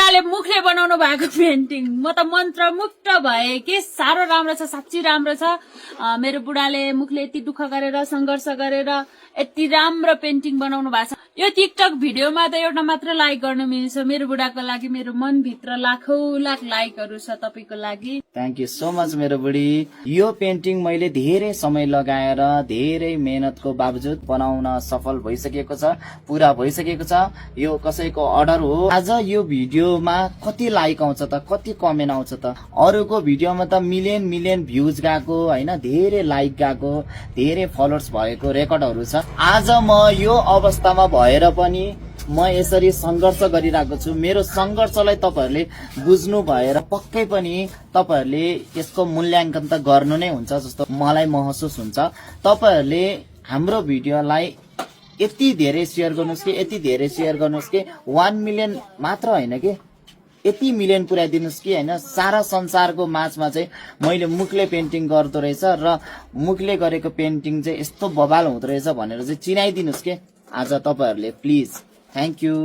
बुढाले मुखले बनाउनु भएको पेन्टिङ म त मन्त्रमुग्ध भए के साह्रो राम्रो छ साच्चै राम्रो छ मेरो बुढाले मुखले यति दुःख गरेर संघर्ष गरेर यति राम्रो पेन्टिङ बनाउनु भएको छ यो टिकटक भिडियोमा त एउटा मात्र लाइक गर्न मिल्छ मेरो बुढाको लागि मेरो मनभित्र लाखौं लाख लाइकहरू छ तपाईको लागि थ्यांक यू सो मच मेरो बुढी यो पेन्टिङ मैले धेरै समय लगाएर धेरै मेहनतको बावजुद बनाउन सफल भइसकेको छ पूरा भइसकेको छ यो कसैको अर्डर हो आज यो भिडियोमा कति लाइक आउँछ त कति कमेन्ट आउँछ त अरूको भिडियोमा त मिलियन भ्यूज गएको हैन धेरै लाइक गएको धेरै फलोअर्स भएको रेकर्डहरू छ आज म यो अवस्थामा भएर पनि म यसरी संघर्ष गरिरहेको छु मेरो संघर्षलाई तपाईहरुले बुझ्नु भएर पक्कै पनि तपाईहरुले यसको मूल्याङ्कन त गर्नु नै हुन्छ जस्तो मलाई महसुस हुन्छ तपाईहरुले हाम्रो भिडियोलाई यति धेरै शेयर गर्नुस् कि यति धेरै शेयर गर्नुस् कि 1 मिलियन मात्र हैन के यति मिलियन पुर्याइदिनुस् कि हैन सारा संसारको माझमा चाहिँ मैले मुखले पेन्टिङ गर्दो रहेछ र मुखले गरेको पेन्टिङ चाहिँ यस्तो बबाल हुँदो रहेछ भनेर चाहिँ चिनाइदिनुस् के आज तपाईहरुले प्लिज थ्यांक यू